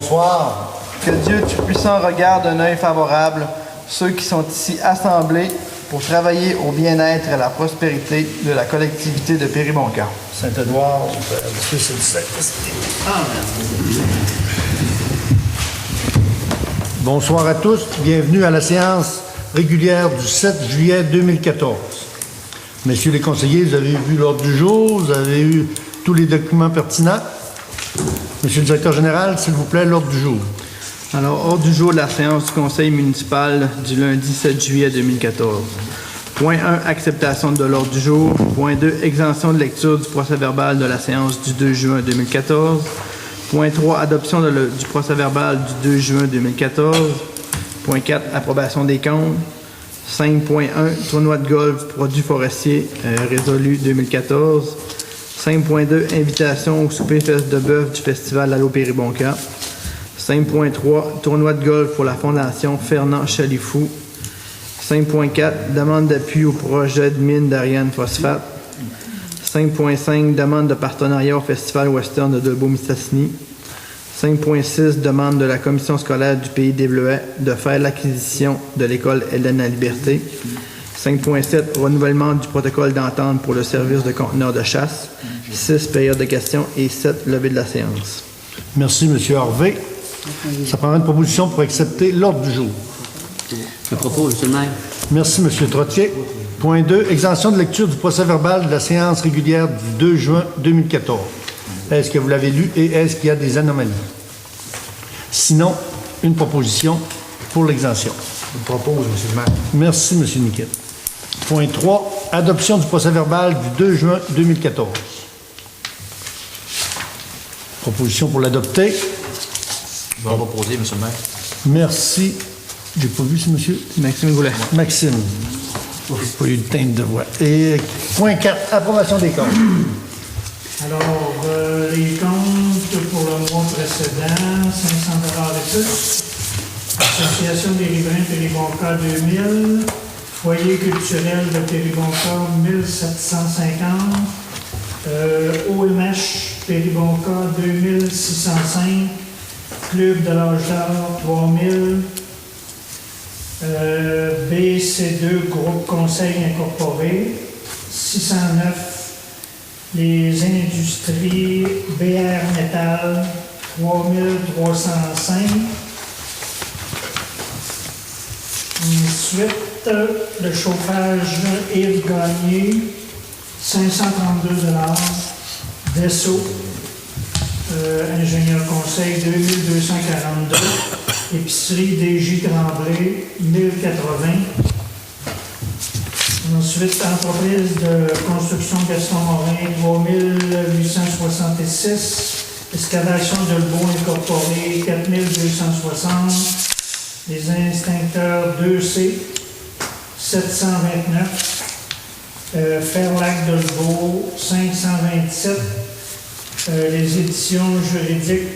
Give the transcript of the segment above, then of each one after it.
Bonsoir. Que Dieu Tout-Puissant regarde d'un œil favorable ceux qui sont ici assemblés pour travailler au bien-être et à la prospérité de la collectivité de Péribonka. Saint-Édouard, le Fils et du Saint-Esprit. Amen. Bonsoir à tous. Bienvenue à la séance régulière du 7 juillet 2014. Messieurs les conseillers, vous avez vu l'ordre du jour, vous avez eu tous les documents pertinents. Monsieur le directeur général, s'il vous plaît, l'ordre du jour. Alors, ordre du jour de la séance du conseil municipal du lundi 7 juillet 2014. Point 1, acceptation de l'ordre du jour. Point 2, exemption de lecture du procès-verbal de la séance du 2 juin 2014. Point 3, adoption du procès-verbal du 2 juin 2014. Point 4, approbation des comptes. 5.1, tournoi de golf produits forestiers résolu 2014. 5.2, invitation au souper fest de bœuf du festival Allô Péribonka. 5.3, tournoi de golf pour la Fondation Fernand Chalifou. 5.4, demande d'appui au projet de mine d'Ariane Phosphate. 5.5, demande de partenariat au Festival Western de Dolbeau-Mistassini. 5.6, demande de la commission scolaire du Pays des Bleuets de faire l'acquisition de l'école Hélène La Liberté. 5.7, renouvellement du protocole d'entente pour le service de conteneurs de chasse. 6, période de questions et 7, levée de la séance. Merci, M. Harvey. Ça prendra une proposition pour accepter l'ordre du jour. Je propose, M. le maire. Merci, M. Trottier. Point 2, exemption de lecture du procès-verbal de la séance régulière du 2 juin 2014. Est-ce que vous l'avez lu et est-ce qu'il y a des anomalies? Sinon, une proposition pour l'exemption. Je propose, M. le maire. Merci, M. Niquet. Point 3, adoption du procès-verbal du 2 juin 2014. Proposition pour l'adopter. Je vais proposer, M. le maire. Merci. J'ai pas vu ce monsieur. Maxime Goulet. Maxime. J'ai pas eu de teinte de voix. Et point 4, approbation des comptes. Alors, les comptes pour le mois précédent, 500 et plus. Association des riverains Péribonka 2000. Foyer culturel de Péribonka 1750. OMH Péribonka 2605. Club de l'âge d'or 3000. BC2 Groupe Conseil Incorporé 609. Les industries BR Métal 3305. Ensuite, le chauffage Yves Gagné 532 $. Dessau, ingénieur conseil 2242. Épicerie DG Tremblay 1080. Ensuite, entreprise de construction Gaston Morin 3866. Excavation de Beau Incorporé 4260. Les instincteurs 2C 729. Ferlac de Beau 527. Les éditions juridiques,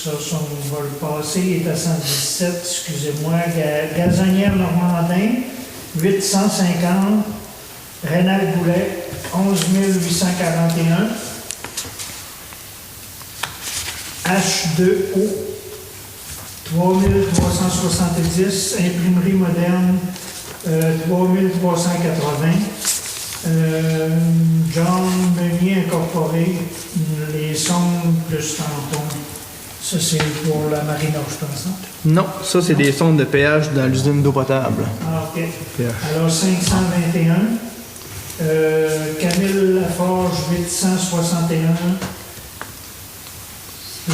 ça, on va le passer, il est à 117, excusez-moi. Gazanière Normandin 850. Rénal Goulet 11 841. H2O 3370. Imprimerie moderne 3380. John Meunier Incorporé, les sondes plus tampons. Ça, c'est pour la marina, je pense. Non, ça, c'est des sondes de péage dans l'usine d'eau potable. Ah, OK. Péage. Alors, 521. Camille Laforge, 861.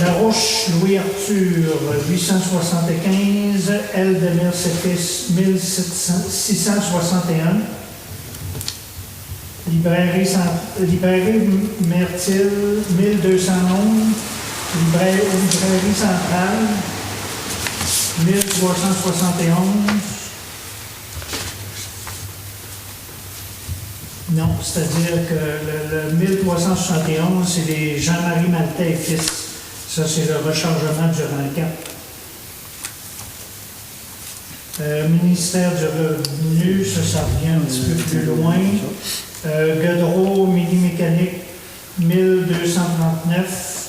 Larouche Louis-Arthur, 875. L de Mercedes, 1661. Librairie Mertil, 1211. Librairie centrale, 1371. Non, c'est-à-dire que le 1371, c'est des Jean-Marie Maltais et fils. Ça, c'est le rechargement durant le camp. Ministère du Revenu, ça revient un petit peu plus loin. Godreau, Mini Mécanique, 1239.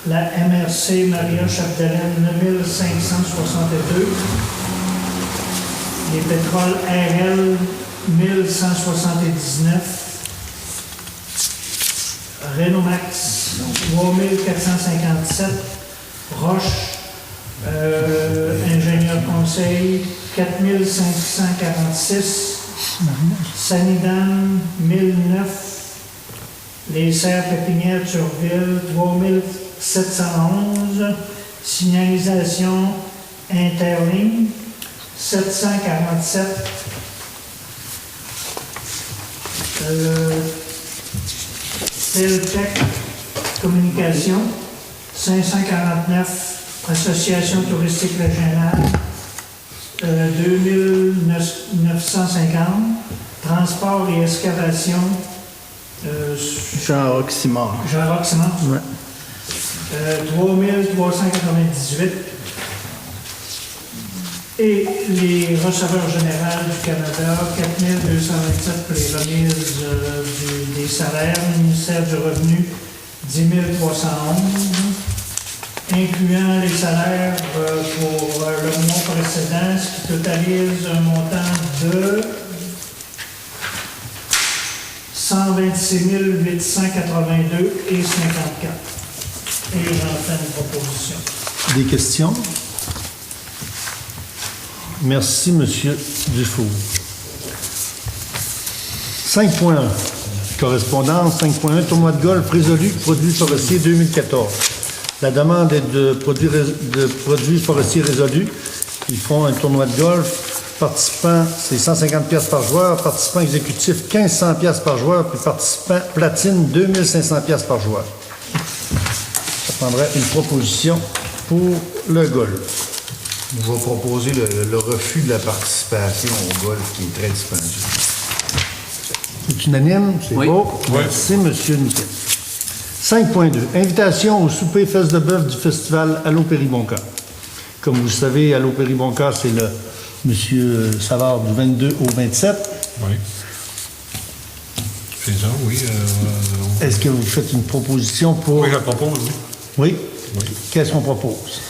La MRC Maria Chapdelaine 1562. Les pétroles RL 1179. Renomax 3457. Roche, ingénieur conseil 4546. Sanidam 1009. Les serres pépinières Turville 3711. Signalisation Interligne 747. Teltec Communication 549. Association touristique régionale 2950. Transport et excavation Jean Roximard. Jean Roximard. Ouais. 3398. Et les receveurs généraux du Canada, 4227 pour les remises des salaires. Ministère du Revenu, 10 311. Incluant les salaires pour le mois précédent, ce qui totalise un montant de 126 882 et 54. Et j'en fais une proposition. Des questions? Merci, M. Dufour. 5.1. Correspondance. 5.1. Tournoi de golf résolu, produits forestiers 2014. La demande est de produits forestiers résolus. Ils font un tournoi de golf. Participants, c'est 150 pièces par joueur. Participants exécutifs, 1500 pièces par joueur. Puis participants platine, 2500 pièces par joueur. Ça prendrait une proposition pour le golf. Je vais proposer le refus de la participation au golf qui est très dispendieux. C'est unanime? C'est Oui. beau. Merci, M. Niquet. 5.2. Invitation au souper Fesse de bœuf du festival Allô Péribonca. Comme vous le savez, Allô Péribonca, c'est le M. Savard du 22 au 27. Oui. C'est ça, oui. Est-ce que vous faites une proposition pour... Oui, je propose, oui. Oui? Oui. Qu'est-ce qu'on propose?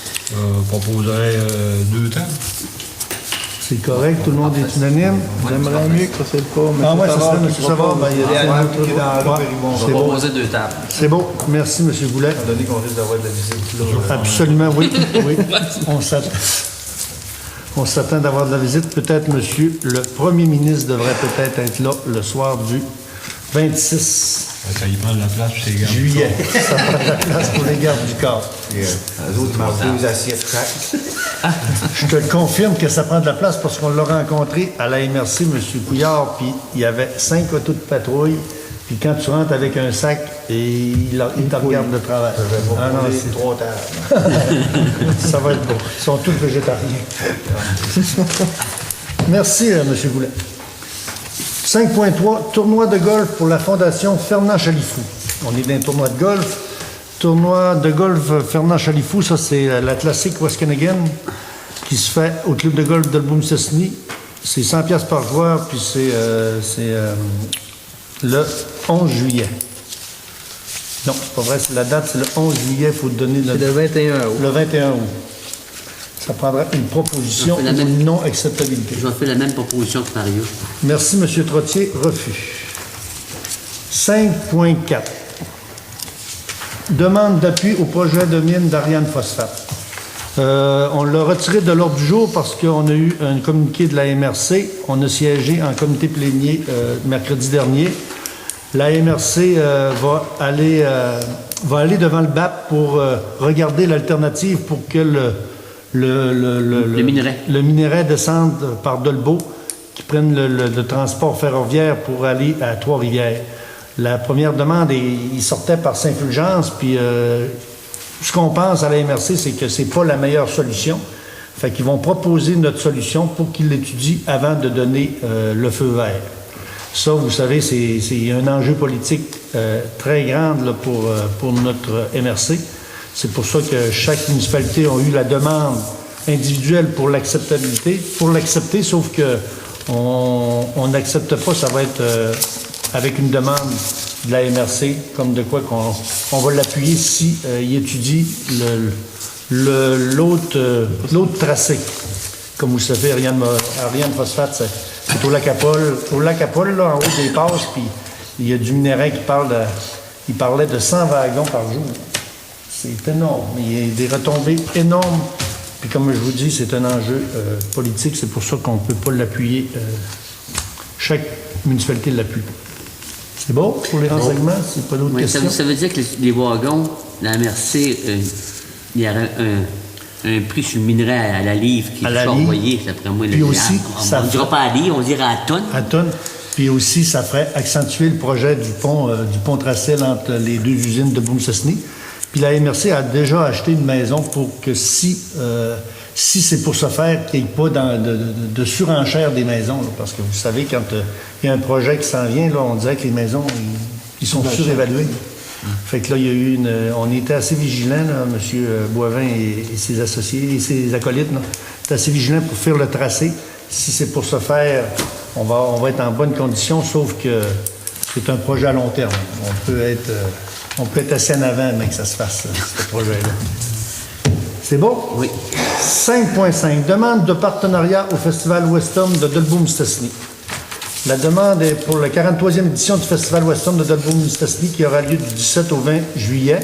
Proposerais 2 tables. C'est correct, tout le monde est unanime? J'aimerais mieux que c'est pas M. Ah ouais, c'est ça, Savard M. qui Savard. propose. Ben, il y a Et un Alain autre- qui est dans Allô Ouais, Péribonca. c'est bon. Proposer 2 tables. C'est bon. Merci, M. Goulet. Étant donné qu'on risque d'avoir de la visite là. Absolument, oui. Oui. On s'attend d'avoir de la visite. Peut-être, monsieur, le premier ministre devrait peut-être être là le soir du 26 Ça y prend de la place, puis c'est garde. juillet. Ça prend de la place pour les gardes du corps. Et, les autres marquent 2 assiettes chaque. Je te le confirme que ça prend de la place parce qu'on l'a rencontré à la MRC, M. Couillard, puis il y avait 5 autos de patrouille. Puis quand tu rentres avec un sac, et il te regarde de travers. Je vais Ah non, proposer c'est- 3 tables. ça va être beau. Ils sont tous végétariens. Merci, M. Goulet. 5.3, tournoi de golf pour la Fondation Fernand Chalifou. On est dans un tournoi de golf. Tournoi de golf Fernand Chalifou, ça c'est la classique Waskanegan qui se fait au club de golf d'Alboum-Cessny. C'est 100 pièces par joueur, puis c'est le 11 juillet. Non, c'est pas vrai, c'est la date, c'est le 11 juillet, il faut donner C'est le 21 août. le 21 août. Ça prendra une proposition On fait la ou même. une non-acceptabilité. Je vais faire la même proposition que Mario. Merci, M. Trottier. Refus. 5.4. Demande d'appui au projet de mine d'Ariane Phosphate. On l'a retiré de l'ordre du jour parce qu'on a eu un communiqué de la MRC. On a siégé en comité plénier mercredi dernier. La MRC va aller devant le BAP pour regarder l'alternative pour que le minerai descende par Dolbeau, qui prenne le transport ferroviaire pour aller à Trois-Rivières. La première demande, il sortait par Saint-Fulgence, puis ce qu'on pense à la MRC, c'est que c'est pas la meilleure solution. Fait qu'ils vont proposer notre solution pour qu'ils l'étudient avant de donner le feu vert. Ça, vous savez, c'est un enjeu politique très grand là, pour notre MRC. C'est pour ça que chaque municipalité a eu la demande individuelle pour l'acceptabilité, pour l'accepter, sauf que on n'accepte pas, ça va être avec une demande de la MRC, comme de quoi qu'on va l'appuyer si il étudie l'autre tracé. Comme vous savez, Ariane Phosphate, c'est au lac Apol. Au lac Apol, là, en haut des passes, puis il y a du minerai il parlait de 100 wagons par jour. C'est énorme. Il y a des retombées énormes. Puis comme je vous dis, c'est un enjeu politique. C'est pour ça qu'on ne peut pas l'appuyer. Chaque municipalité l'appuie. C'est bon pour les renseignements? C'est pas d'autres questions? Ça veut dire que les wagons, la MRC, il y aurait un prix sur le minerai à la livre qui est envoyé, d'après moi. Puis aussi, on ne dira pas à livre, on dira à tonne. À tonne. Puis aussi, ça ferait accentuer le projet du pont Tracel entre les deux usines de Boom-Cessny. Puis la MRC a déjà acheté une maison pour que si c'est pour se faire, qu'il n'y ait pas de surenchère des maisons. Là, parce que vous savez, quand il y a un projet qui s'en vient, là, on dirait que les maisons, ils sont surévaluées. Fait que là, il y a eu on était assez vigilants, là, M. Boivin et ses associés et ses acolytes, là, étaient assez vigilants pour faire le tracé. Si c'est pour se faire, on va être en bonne condition, sauf que c'est un projet à long terme. On peut être assez en avant, mais que ça se fasse, ce projet-là. C'est bon? Oui. 5.5. Demande de partenariat au Festival Western de Dolbeau-Mistassini. La demande est pour la 43e édition du Festival Western de Dolbeau-Mistassini qui aura lieu du 17 au 20 juillet.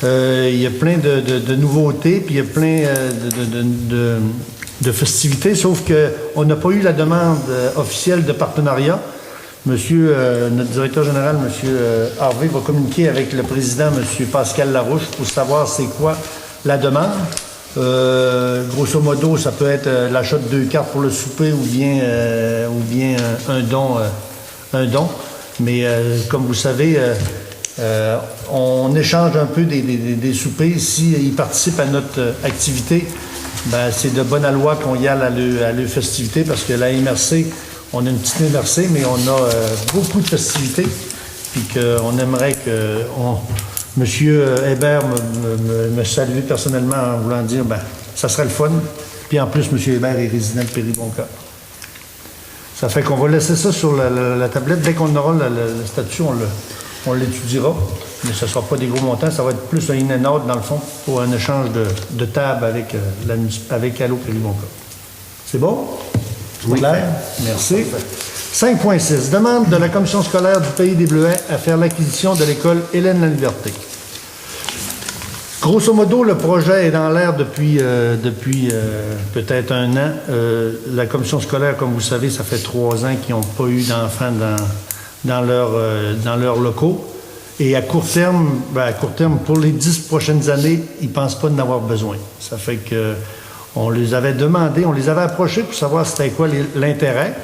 Il y a plein de nouveautés, puis il y a plein de festivités, sauf qu'on n'a pas eu la demande officielle de partenariat. Notre directeur général, M. Harvey, va communiquer avec le président, M. Pascal Larouche, pour savoir c'est quoi la demande. Grosso modo, ça peut être l'achat de 2 cartes pour le souper ou bien un don. Mais comme vous savez, on échange un peu des soupers. S'ils participent à notre activité, ben, c'est de bonne loi qu'on y aille à leur festivité parce que la MRC, on a une petite MRC, mais on a beaucoup de festivités. Puis qu'on aimerait que M. Hébert me salue personnellement en voulant dire, ben, ça serait le fun. Puis en plus, M. Hébert est résident de Péribonca. Ça fait qu'on va laisser ça sur la tablette. Dès qu'on aura le statut, on l'étudiera. Mais ce ne sera pas des gros montants. Ça va être plus un in and out, dans le fond, pour un échange de table avec Allo Péribonca. C'est bon? Oui. Clair? Merci. 5.6. Demande de la commission scolaire du Pays des Bleuets à faire l'acquisition de l'école Hélène La Liberté. Grosso modo, le projet est dans l'air depuis peut-être un an. La commission scolaire, comme vous savez, ça fait 3 ans qu'ils n'ont pas eu d'enfants dans leurs locaux. Et à court terme, pour les 10 prochaines années, ils ne pensent pas d'en avoir besoin. Ça fait que on les avait demandé, on les avait approchés pour savoir c'était quoi l'intérêt.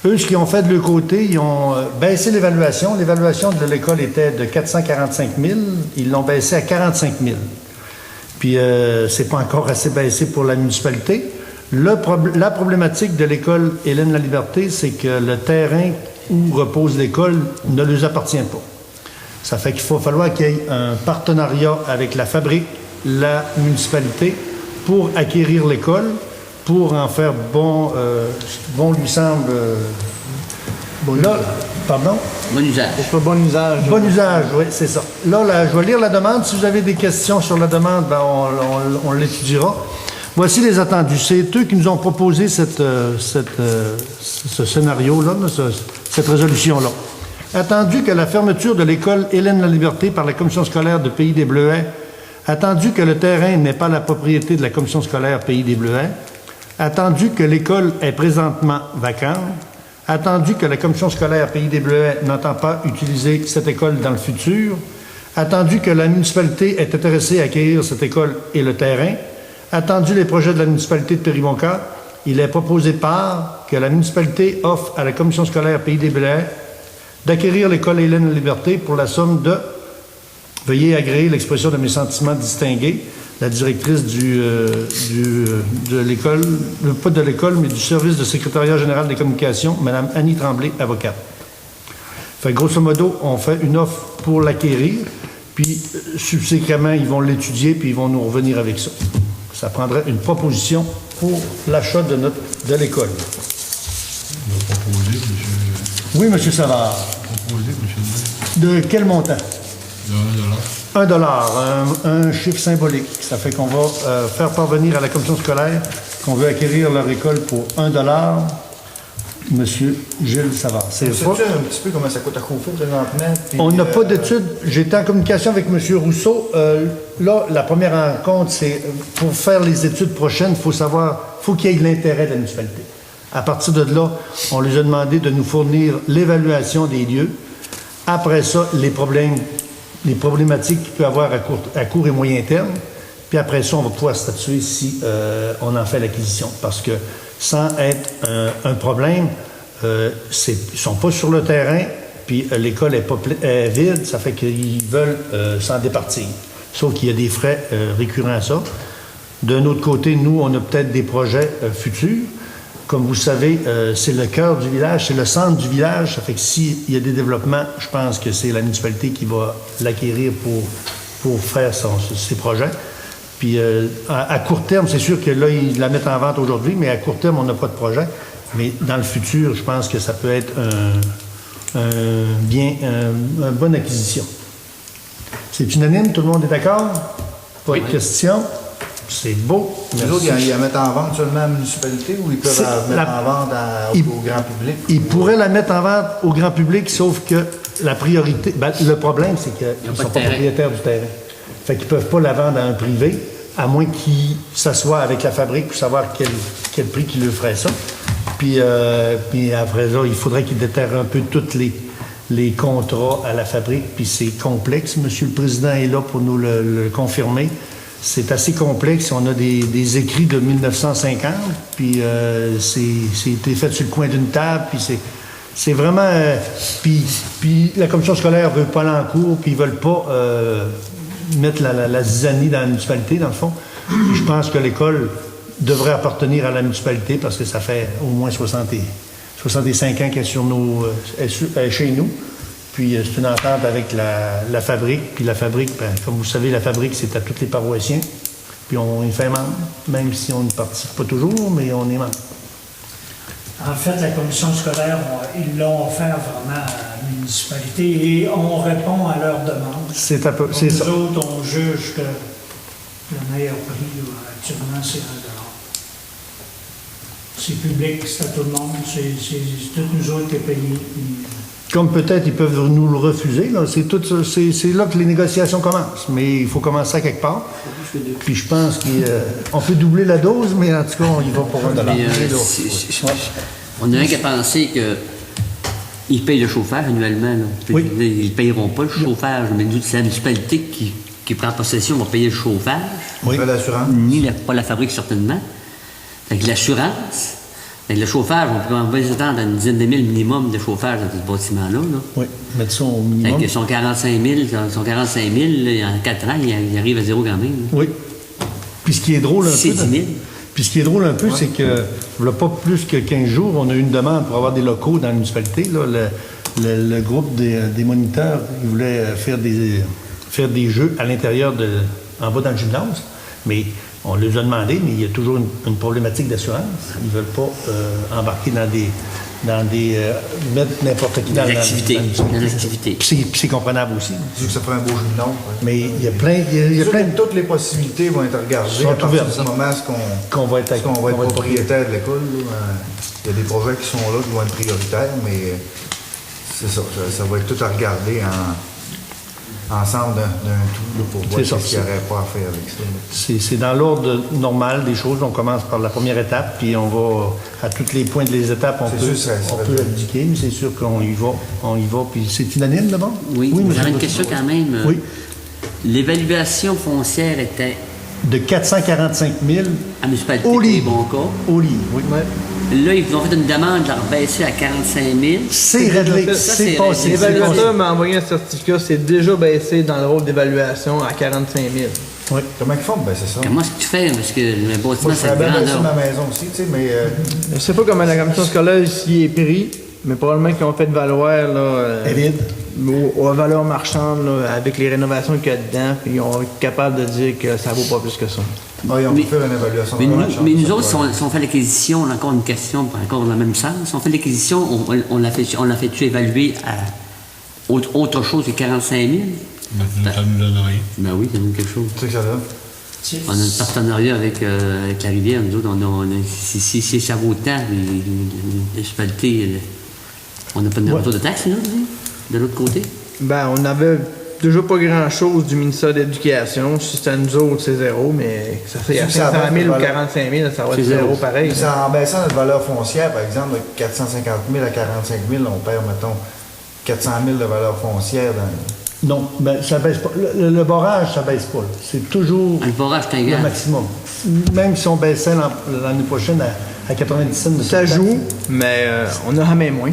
Eux, ce qu'ils ont fait de leur côté, ils ont baissé l'évaluation. L'évaluation de l'école était de 445 000. Ils l'ont baissé à 45 000. Puis, c'est pas encore assez baissé pour la municipalité. La problématique de l'école Hélène La Liberté, c'est que le terrain où repose l'école ne leur appartient pas. Ça fait qu'il va falloir qu'il y ait un partenariat avec la fabrique, la municipalité, pour acquérir l'école, pour en faire bon lui semble... là, pardon? Bon usage. Pour bon usage. Bon usage, oui, c'est ça. Là, je vais lire la demande. Si vous avez des questions sur la demande, ben, on l'étudiera. Voici les attendus. C'est eux qui nous ont proposé ce scénario-là, cette résolution-là. Attendu que la fermeture de l'école Hélène La Liberté par la commission scolaire de Pays des Bleuets, attendu que le terrain n'est pas la propriété de la commission scolaire Pays des Bleuets, attendu que l'école est présentement vacante, attendu que la commission scolaire Pays des Bleuets n'entend pas utiliser cette école dans le futur, attendu que la municipalité est intéressée à acquérir cette école et le terrain, attendu les projets de la municipalité de Péribonca, il est proposé que la municipalité offre à la commission scolaire Pays des Bleuets d'acquérir l'école Hélène La Liberté pour la somme de... Veuillez agréer l'expression de mes sentiments distingués, la directrice de l'école, pas de l'école, mais du service de secrétariat général des communications, Mme Annie Tremblay, avocate. Fait grosso modo, on fait une offre pour l'acquérir, puis subséquemment, ils vont l'étudier, puis ils vont nous revenir avec ça. Ça prendrait une proposition pour l'achat de l'école. On va proposer, monsieur. Oui, M. Savard. Proposer, monsieur. De quel montant? $1. $1, un chiffre symbolique. Ça fait qu'on va faire parvenir à la commission scolaire qu'on veut acquérir leur école pour $1. Monsieur Gilles Savard. Sais-tu un petit peu comment ça coûte à Courfou présentement? Puis, On n'a pas d'études. J'étais en communication avec M. Rousseau. Là, la première rencontre, c'est pour faire les études prochaines, faut qu'il y ait l'intérêt de la municipalité. À partir de là, on les a demandé de nous fournir l'évaluation des lieux. Après ça, les problématiques qu'il peut y avoir à court et moyen terme. Puis après ça, on va pouvoir statuer si on en fait l'acquisition. Parce que sans être un problème, ils ne sont pas sur le terrain, puis l'école est vide, ça fait qu'ils veulent s'en départir. Sauf qu'il y a des frais récurrents à ça. D'un autre côté, nous, on a peut-être des projets futurs. Comme vous savez, c'est le cœur du village, c'est le centre du village. Ça fait que s'il y a des développements, je pense que c'est la municipalité qui va l'acquérir pour faire ses projets. Puis à court terme, c'est sûr que là, ils la mettent en vente aujourd'hui, mais à court terme, on n'a pas de projet. Mais dans le futur, je pense que ça peut être une bonne acquisition. C'est unanime? Tout le monde est d'accord? Pas de questions? C'est beau. Les autres, ils la mettent en vente seulement à la municipalité ou ils peuvent la mettre en vente au grand public? Ils pourraient la mettre en vente au grand public, sauf que la priorité... le problème, c'est qu'ils ne sont pas propriétaires du terrain. Fait qu'ils ne peuvent pas la vendre à un privé, à moins qu'ils s'assoient avec la fabrique pour savoir quel prix qu'ils leur ferait ça. Puis après ça, il faudrait qu'ils déterrent un peu tous les contrats à la fabrique, puis c'est complexe. Monsieur le Président est là pour nous le confirmer. C'est assez complexe. On a des écrits de 1950, puis c'est été fait sur le coin d'une table, puis c'est vraiment... puis la commission scolaire ne veut pas aller en cours, puis ils ne veulent pas mettre la zizanie dans la municipalité, dans le fond. Puis je pense que l'école devrait appartenir à la municipalité parce que ça fait au moins 65 ans qu'elle est chez nous. Puis c'est une entente avec la fabrique. Puis la fabrique, comme vous savez, la fabrique, c'est à tous les paroissiens. Puis on y fait membre, même si on ne participe pas toujours, mais on est membre. En fait, la commission scolaire, ils l'ont offert vraiment à la municipalité et on répond à leurs demandes. C'est ça. Nous autres, on juge que le meilleur prix actuellement, c'est $1. C'est public, c'est à tout le monde, c'est tous nous autres qui payons. Comme peut-être ils peuvent nous le refuser, là. C'est là que les négociations commencent. Mais il faut commencer à quelque part. Puis je pense qu'on peut doubler la dose, mais en tout cas, on y va pour $1. On a un qui a pensé qu'ils payent le chauffage annuellement. Là. Oui. Ils ne payeront pas le chauffage, mais nous, c'est la municipalité qui prend possession, va payer le chauffage. Oui. Pas l'assurance? Pas la fabrique, certainement. Fait que l'assurance, le chauffage, on peut s'attendre à une dizaine de mille minimum de chauffage dans ce bâtiment-là. Là. Oui, mettre ça au minimum. Fait que son 45 000, là, en 4 ans, il arrive à zéro quand même. Là. Oui. Puis ce qui est drôle un C'est peu... 10 000. Puis ce qui est drôle un peu, c'est que, il n'y a pas plus que 15 jours, on a eu une demande pour avoir des locaux dans la municipalité. Là, le groupe des moniteurs, ils voulaient faire des jeux à l'intérieur, en bas dans le gymnase. Mais on les a demandé, mais il y a toujours une problématique d'assurance. Ils ne veulent pas embarquer mettre n'importe qui dans l'activité. Puis c'est comprenable aussi. C'est que ça ferait un beau gymnase. Ouais. Mais il y a plein... Toutes les possibilités vont être regardées à partir de ce moment qu'on va être propriétaire de l'école. Il y a des projets qui sont là qui vont être prioritaires, mais c'est ça. Ça va être tout à regarder ensemble d'un tout là, pour voir ce qu'il n'y aurait pas à faire avec ça. C'est dans l'ordre normal des choses. On commence par la première étape, puis on va à tous les points des étapes, on peut abdiquer, mais c'est sûr qu'on y va. Puis c'est unanime d'abord? Oui, j'aurais une question quand même. Oui. L'évaluation foncière était... De 445 000 à municipalité au lit. Bon cas. Au lit, oui. Là, ils vous ont fait une demande de la rebaisser à 45 000. C'est réglé, c'est passé. L'évaluateur m'a envoyé un certificat, c'est déjà baissé dans le rôle d'évaluation à 45 000. Oui. Comment ils font? Ben, c'est ça. Comment est-ce que tu fais? Parce que le bâtiment, Moi, je c'est ferais bien baisser grandeur. ma maison aussi, tu sais, mais... Je sais pas comment la commission scolaire ici est pris, mais probablement qu'ils ont fait valoir là, aux valeurs marchandes là, avec les rénovations qu'il y a dedans, puis ils ont été capables de dire que ça vaut pas plus que ça. ils ont pu faire une évaluation. Mais nous autres, si on fait l'acquisition, on a encore une question, encore dans le même sens. Si on fait l'acquisition, on l'a fait évaluer Autre chose que 45 000? Ça nous donne rien. Ben oui, ça donne quelque chose. C'est ça que ça donne. On a un partenariat avec la rivière. Nous autres, si ça vaut autant, les municipalités, on n'a pas de retour de taxes, là, de l'autre côté? Ben, on avait déjà pas grand-chose du ministère de l'Éducation. Si c'était à nous autres, c'est zéro, mais ça fait à 500 000 ou 45 000, ça va être zéro pareil. C'est en baissant notre valeur foncière, par exemple, de 450 000 à 45 000, on perd, mettons, 400 000 de valeur foncière. Non, ben, ça baisse pas. Le barrage, ça baisse pas. Là. C'est toujours Le barrage, c'est un le gars. maximum. Même si on baissait l'année prochaine à 97 Ça joue, mais on a jamais moins.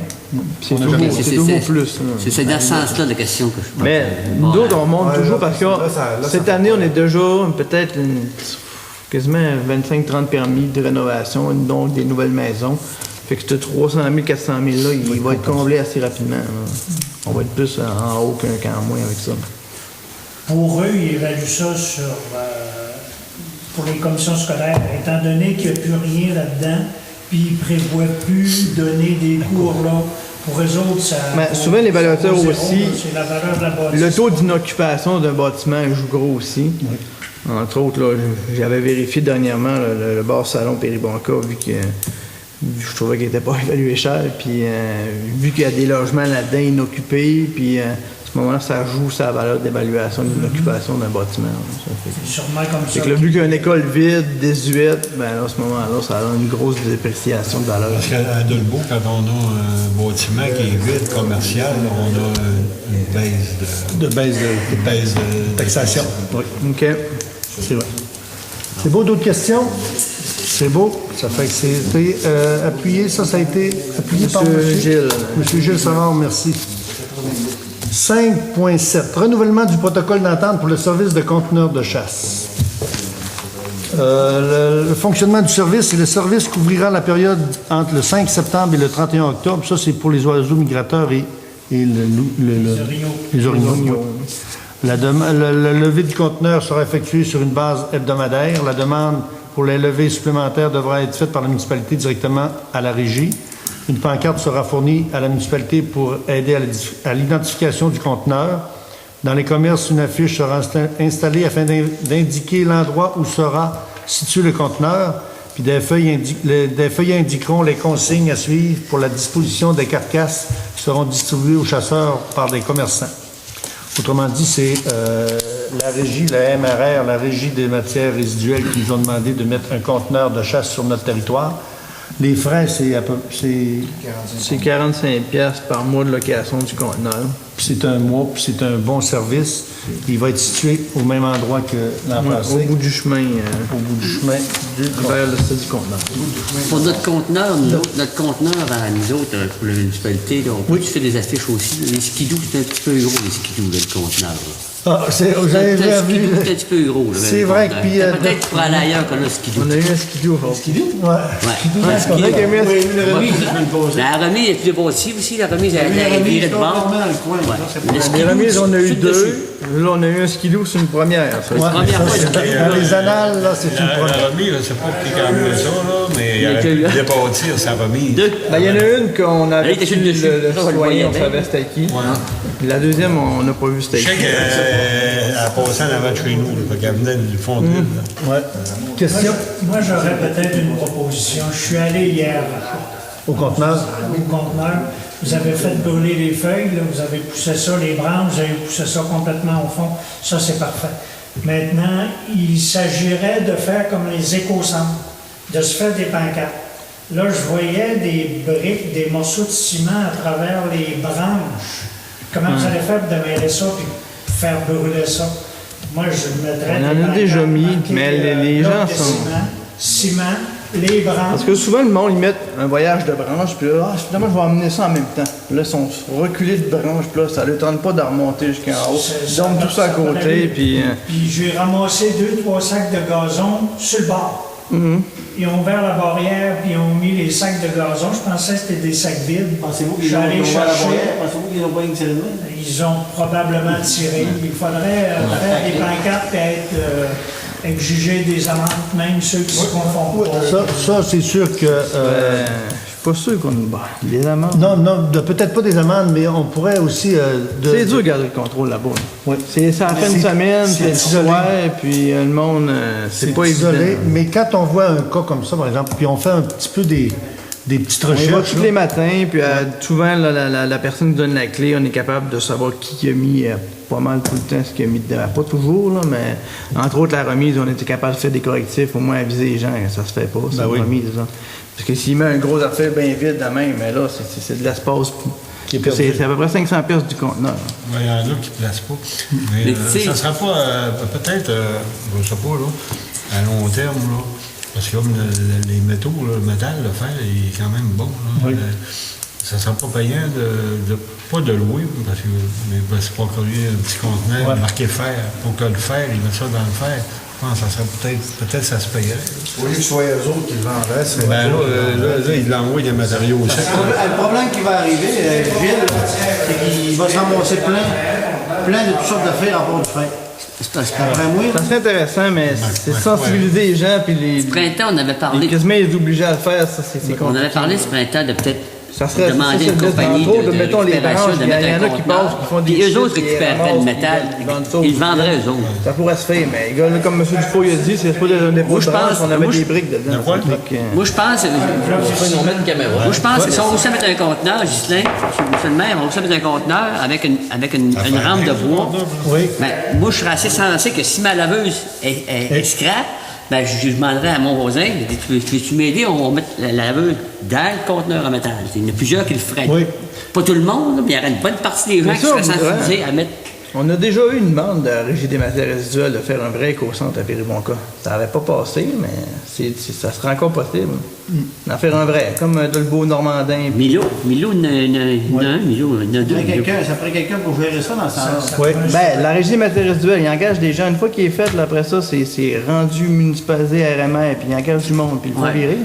C'est On a toujours, jamais- c'est toujours plus. C'est dans ce sens-là la question que je Mais nous autres, on monte Ouais, toujours là, parce que là, ça cette fait année, pas. on est déjà peut-être quasiment 25-30 permis de rénovation, donc des nouvelles maisons. Fait que ce 300 000, 400 000 là, il va être comblé assez rapidement. Là. On va être plus en haut qu'en moins avec ça. Pour eux, ils évaluent ça pour les commissions scolaires, étant donné qu'il n'y a plus rien là-dedans, puis ils ne prévoient plus donner des cours là. Pour eux autres, ça. Mais souvent, l'évaluateur zéro, aussi, c'est la valeur de la bâtisse. Le taux d'inoccupation d'un bâtiment joue gros aussi. Entre autres, là, j'avais vérifié dernièrement le bar salon Péribonca, vu que je trouvais qu'il n'était pas évalué cher, puis vu qu'il y a des logements là-dedans inoccupés, puis à ce moment-là, ça joue sur la valeur d'évaluation de l'inoccupation d'un bâtiment. Là. Ça fait que- C'est sûrement comme Fait ça. que là, vu qu'il y a une école vide, désuète, ben là, à ce moment-là, ça a une grosse dépréciation de valeur. Parce qu'à Dolbeau, quand on a un bâtiment qui est vide, commercial, on a une baisse de baisse de baisse de taxation. Oui, OK. c'est vrai. C'est beau, d'autres questions? C'est beau. Ça fait que c'était appuyé. Ça a été appuyé par Monsieur monsieur Gilles. Monsieur Gilles Savard, merci. 5.7. Renouvellement du protocole d'entente pour le service de conteneurs de chasse. Le fonctionnement du service, c'est le service couvrira la période entre le 5 septembre et le 31 octobre. Ça, c'est pour les oiseaux migrateurs et les orignaux. Le lever du conteneur sera effectué sur une base hebdomadaire. La demande pour les levées supplémentaires devra être faite par la municipalité directement à la régie. Une pancarte sera fournie à la municipalité pour aider à l'identification du conteneur. Dans les commerces, une affiche sera installée afin d'indiquer l'endroit où sera situé le conteneur. Puis des feuilles indiqueront les consignes à suivre pour la disposition des carcasses qui seront distribuées aux chasseurs par des commerçants. Autrement dit, c'est la régie, la MRR, la régie des matières résiduelles qui nous ont demandé de mettre un conteneur de chasse sur notre territoire. Les frais, C'est 45$ par mois de location du conteneur. c'est un mois, puis c'est un bon service. Il va être situé au même endroit que l'an Ouais, passé, au bout du chemin, au bout du chemin. vers le stade du conteneur. Pour notre conteneur, notre conteneur à nous autres, pour la municipalité, là, on peut faire des affiches aussi. Les skidoo, c'est un petit peu gros, les skidoo, là, le conteneur. Là. Ah, j'avais C'est un vu. skidoo, c'est un petit peu gros. Là, C'est le vrai conteneur. que puis, Peut-être pour aller ailleurs qu'on a skidoo. On a eu un skidoo. Ouais. Ouais. On a eu un La remise est plus bâtie aussi, la remise elle est virée de bord. Ouais. Le Les skidoo, remises, on a eu tout deux. dessus. Là, on a eu un skidoo, c'est une première. Ça. Ouais, première ça, fois, c'est- c'est- dans les annales, là, c'est une La première. remise, je ne sais pas qui a amené ça, là, mais il aurait qu'il y pu a eu. débâtir sa remise. Deux. Ben, il y en a une qu'on Elle avait était su sur le dessus. le Ça, on le citoyen, voyait on bien. savait c'était qui. La deuxième, on n'a pas vu c'était Je sais qui. qu'elle a passé en avant de chez nous, là, fait qu'elle venait du fond de l'île. là. Ouais. Question Moi, j'aurais peut-être une proposition. Je suis allé hier au conteneur. au conteneur. Vous avez fait brûler les feuilles, là, vous avez poussé ça, les branches, vous avez poussé ça complètement au fond. Ça, c'est parfait. Maintenant, il s'agirait de faire comme les éco-centres, de se faire des pancartes. Là, je voyais des briques, des morceaux de ciment à travers les branches. Comment vous allez faire pour démêler ça puis faire brûler ça? Moi, je mettrais On en des a déjà pancartes mis, marquées, mais les blocs gens de sont- Ciment, les branches. Parce que souvent, le monde, ils mettent un voyage de branches, puis là, finalement, je vais emmener ça en même temps. Là, ils sont reculés de branches, puis là, ça ne leur tente pas de remonter jusqu'en haut. Ils dorment tout ça à côté, puis... Puis j'ai ramassé 2-3 sacs de gazon sur le bord. Ils ont ouvert la barrière, puis ils ont mis les sacs de gazon. Je pensais que c'était des sacs vides. Pensez-vous Je suis allé chercher. Pensez-vous qu'ils n'ont pas tiré de loin? Ils ont probablement tiré. Il faudrait faire des pancartes et être exiger des amendes, même ceux qui se confondent pas. Ça, c'est sûr que pas sûr qu'on... Bah, des amendes. Non, peut-être pas des amendes, mais on pourrait aussi... C'est dur de garder le contrôle là-bas. Oui. Ça fait une semaine, c'est le isolé. soir, puis le monde, c'est pas évident. isolé. Mais quand on voit un cas comme ça, par exemple, puis on fait un petit peu des petites On y va recherches... tous les matins, puis souvent, la personne qui donne la clé, on est capable de savoir qui a mis pas mal tout le temps ce qu'il a mis dedans. Pas toujours, là, mais entre autres, la remise, on était capable de faire des correctifs, au moins aviser les gens que ça se fait pas, cette remise. Là. Parce que s'il met un gros affaire bien vide de même, mais là, c'est de l'espace. C'est à peu près 500 pièces du conteneur. Il y en a qui ne placent pas. Mais ça ne sera pas, peut-être, je ne sais pas, là, à long terme, là, parce que comme les métaux, là, le métal, le fer, il est quand même bon. Là, ça ne sera pas payant pas de louer, parce que c'est pas coller un petit conteneur marqué fer. Pour que le fer, ils mettent ça dans le fer. Je pense que ça serait peut-être ça se payerait. Au lieu que ce soit eux autres qui le vendraient, c'est... Là, ils l'envoient des matériaux aussi. Le problème qui va arriver, Gilles, c'est qu'il va se ramasser plein de toutes sortes d'affaires à part du fer. Après moi, Ça serait intéressant, mais c'est sensibiliser les gens, puis Ce printemps, on avait parlé. quasiment les obliger à le faire, ça, c'est compliqué. On avait parlé ce printemps de peut-être Ça serait demander à une compagnie de mettons les récupération branches, de il y mettre en un a qui conteneur. passent, qui font des Puis eux chiffres, autres puis récupéreraient ramassent, le métal. puis vendent ça aux Ils le vendraient clients. eux autres. Ça pourrait se faire, mais les gars, là, comme M. Dufault il a dit, c'est pas des dépôts de branches, on avait des briques dedans. Moi, je pense. Moi, je pense que si on réussit à mettre un conteneur, Ghislain, monsieur le maire, on réussit à mettre un conteneur avec une rampe de bois. Oui. Ben, moi, je serais assez sensé que si ma laveuse est scrap, ben, je demanderais à mon voisin, tu m'aider, on va mettre la laveuse dans le conteneur en métal. Il y en a plusieurs qui le feraient. Oui. Pas tout le monde, mais il y aurait une bonne partie des gens Bien qui sûr, seraient sensibilisés à mettre. On a déjà eu une demande de la Régie des matières résiduelles de faire un vrai éco-centre à Péribonca. Ça n'avait pas passé, mais ça serait encore possible. D'en faire un vrai, comme de le beau Normandin. Milo, il y en a un, Milo, il y en a deux. ça prend quelqu'un pour gérer ça dans ce sens-là. Oui. Ben, la Régie des matières résiduelles, il engage des gens. Une fois qu'il est fait, là, après ça, c'est rendu municipalisé RMR, puis il engage du monde, puis il le fait virer.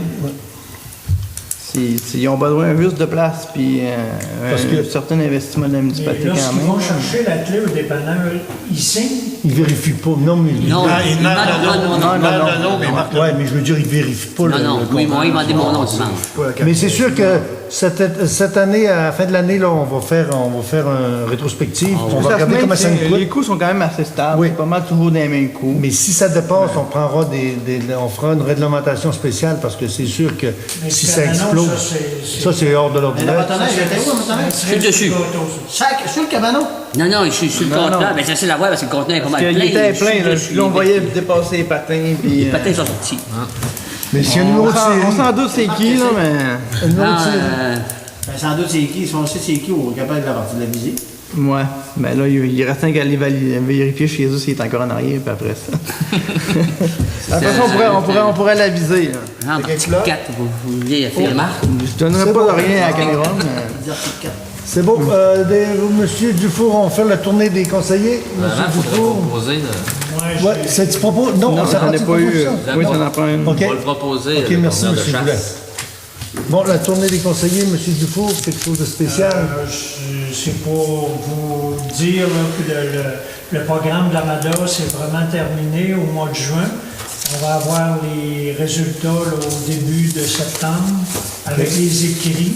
Ils ont besoin juste de place, puis un certain investissement de la municipalité quand Lorsqu'ils même. vont chercher la clé au dépanneur, ils signent. Ils ne vérifient pas. Non, mais... Non, Ouais, mais je veux dire, ils ne vérifient pas le non, oui, moi, ils m'ont dit mon nom, tu penses. Mais c'est sûr que cette année, à la fin de l'année, là, on va faire une rétrospective. On va regarder comment ça nous coûte. Les coûts sont quand même assez stables. Oui. C'est pas mal toujours des mêmes coûts. Mais si ça dépasse, on prendra on fera une réglementation spéciale parce que c'est sûr que Mais si ce ça cabanon, explose, ça, ça c'est hors de Le l'ordinaire. bâtonnet, j'étais où, le bâtonnet? Je suis dessus. Sur le cabanon? Non, je suis sur le conteneur, mais c'est facile à voir parce que le conteneur est pas mal Parce plein. qu'il était Je suis plein, là. dessus. Puis là, on voyait dépasser les patins, puis... Les patins sont sortis. Mais s'il y a un numéro de On série, s'en doute c'est qui, là, mais... un numéro de Non, série. Ben, sans doute, c'est qui? Si on sait c'est qui, on est capable de la viser. Ouais, mais là, il reste qu'à aller vérifier chez eux s'il est encore en arrière, puis après ça. Après ça, on pourrait l'aviser, là. Non, article 4, vous vouliez faire marque. Je donnerais pas de rien à la caméra, mais... C'est bon. Monsieur Dufour, on fait la tournée des conseillers. Monsieur Dufour. Ouais, c'est tu proposes? Non, Non, ça j'en ai tu pas eu. proposes ça? Oui, t'en as pas une. OK. On va le proposer. OK, merci, monsieur Boulet. Bon, la tournée des conseillers, monsieur Dufour, quelque chose de spécial? C'est pour vous dire là, que le programme de l'Amada, c'est vraiment terminé au mois de juin. On va avoir les résultats là, au début de septembre avec les écrits.